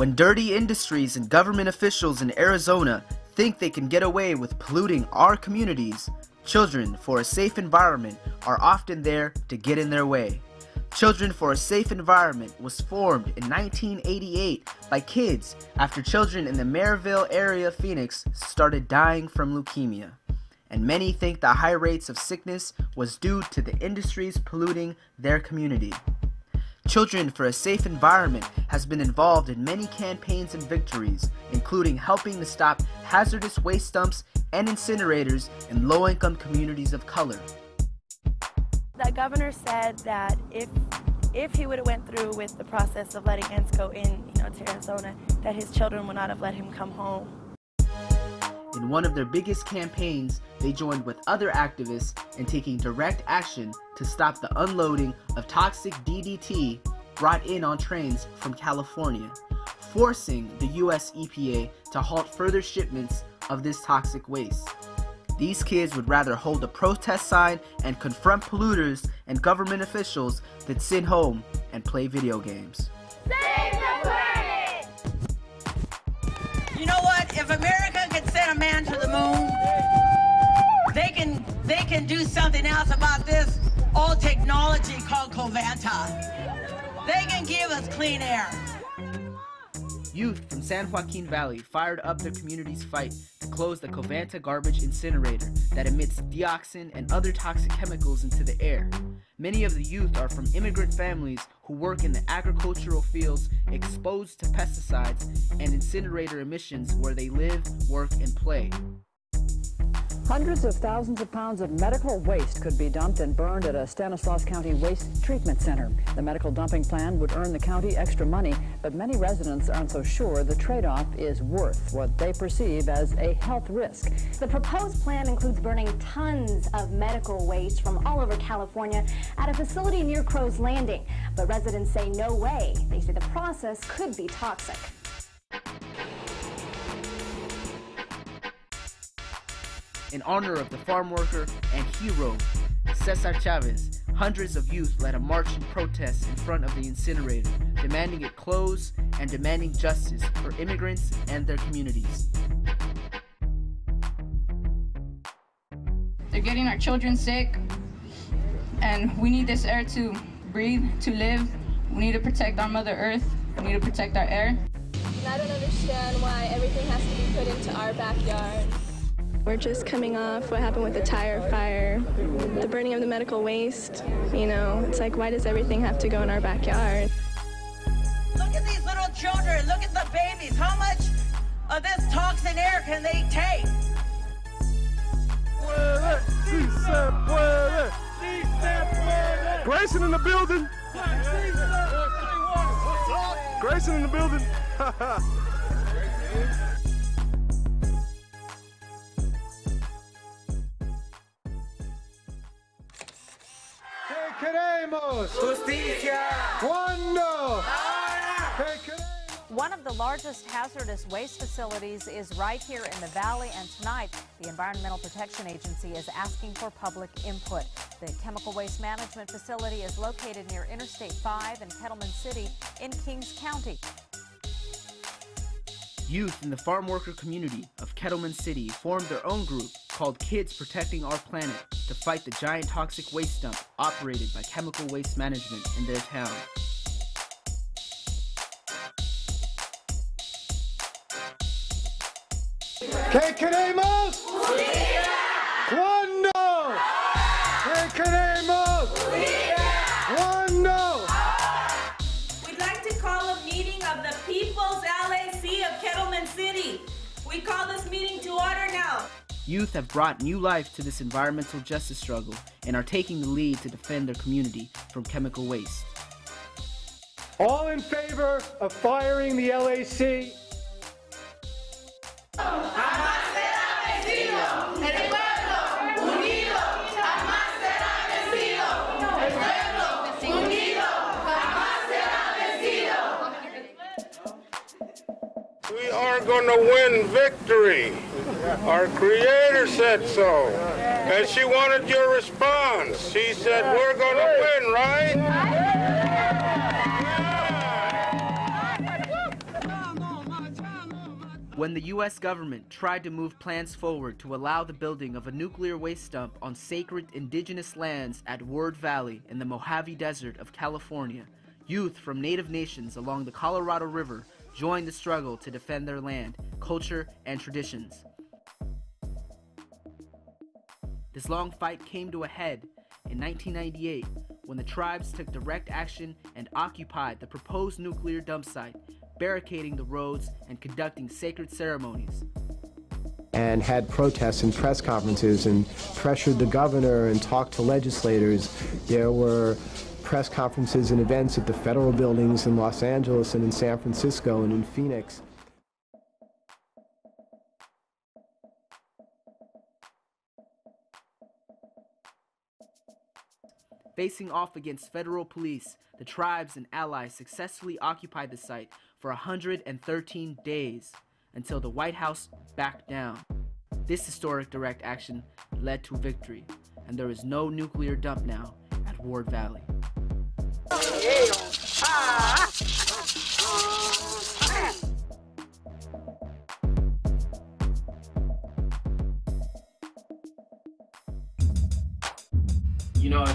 When dirty industries and government officials in Arizona think they can get away with polluting our communities, Children for a Safe Environment are often there to get in their way. Children for a Safe Environment was formed in 1988 by kids after children in the Maryville area of Phoenix started dying from leukemia. And many think the high rates of sickness was due to the industries polluting their community. Children for a Safe Environment has been involved in many campaigns and victories, including helping to stop hazardous waste dumps and incinerators in low-income communities of color. The governor said that if he would have went through with the process of letting ENSCO in, to Arizona, that his children would not have let him come home. In one of their biggest campaigns, they joined with other activists in taking direct action to stop the unloading of toxic DDT brought in on trains from California, forcing the US EPA to halt further shipments of this toxic waste. These kids would rather hold a protest sign and confront polluters and government officials than sit home and play video games. Save the planet! You know what? If America could send a man to the moon, they can do something else about this old technology called Covanta. They can give us clean air. Youth from San Joaquin Valley fired up their community's fight to close the Covanta garbage incinerator that emits dioxin and other toxic chemicals into the air. Many of the youth are from immigrant families who work in the agricultural fields exposed to pesticides and incinerator emissions where they live, work, and play. Hundreds of thousands of pounds of medical waste could be dumped and burned at a Stanislaus County Waste Treatment Center. The medical dumping plan would earn the county extra money, but many residents aren't so sure the trade-off is worth what they perceive as a health risk. The proposed plan includes burning tons of medical waste from all over California at a facility near Crow's Landing. But residents say no way. They say the process could be toxic. In honor of the farm worker and hero, Cesar Chavez, hundreds of youth led a march and protest in front of the incinerator, demanding it close and demanding justice for immigrants and their communities. They're getting our children sick, and we need this air to breathe, to live. We need to protect our Mother Earth. We need to protect our air. And I don't understand why everything has to be put into our backyard. We're just coming off what happened with the tire fire, the burning of the medical waste. It's like, why does everything have to go in our backyard? Look at these little children. Look at the babies. How much of this toxin air can they take? Grayson in the building. Grayson in the building. Queremos justicia. ¿Cuándo? One of the largest hazardous waste facilities is right here in the valley, and tonight the Environmental Protection Agency is asking for public input. The chemical waste management facility is located near Interstate 5 in Kettleman City in Kings County. Youth in the farm worker community of Kettleman City formed their own group called Kids Protecting Our Planet to fight the giant toxic waste dump operated by Chemical Waste Management in their town. ¿Qué queremos? ¿Cuándo? ¿Qué queremos? ¿Cuándo? We'd like to call a meeting of the People's LAC of Kettleman City. We call this meeting to order now. Youth have brought new life to this environmental justice struggle and are taking the lead to defend their community from chemical waste. All in favor of firing the LAC? We are going to win victory. Our Creator said so. And she wanted your response. She said, we're going to win, right? When the U.S. government tried to move plans forward to allow the building of a nuclear waste dump on sacred indigenous lands at Ward Valley in the Mojave Desert of California, youth from Native nations along the Colorado River joined the struggle to defend their land, culture, and traditions. This long fight came to a head in 1998 when the tribes took direct action and occupied the proposed nuclear dump site, barricading the roads and conducting sacred ceremonies. And had protests and press conferences and pressured the governor and talked to legislators. There were press conferences and events at the federal buildings in Los Angeles and in San Francisco and in Phoenix. Facing off against federal police, the tribes and allies successfully occupied the site for 113 days until the White House backed down. This historic direct action led to victory, and there is no nuclear dump now at Ward Valley. You know,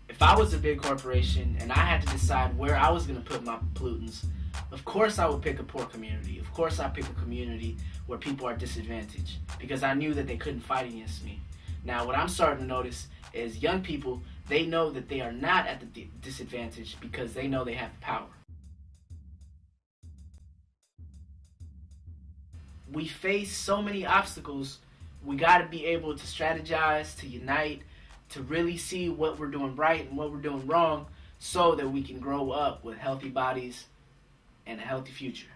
if I was a big corporation and I had to decide where I was going to put my pollutants, of course I would pick a poor community. Of course I'd pick a community where people are disadvantaged, because I knew that they couldn't fight against me. Now what I'm starting to notice is young people, they know that they are not at the disadvantage because they know they have power. We face so many obstacles. We got to be able to strategize, to unite, to really see what we're doing right and what we're doing wrong so that we can grow up with healthy bodies and a healthy future.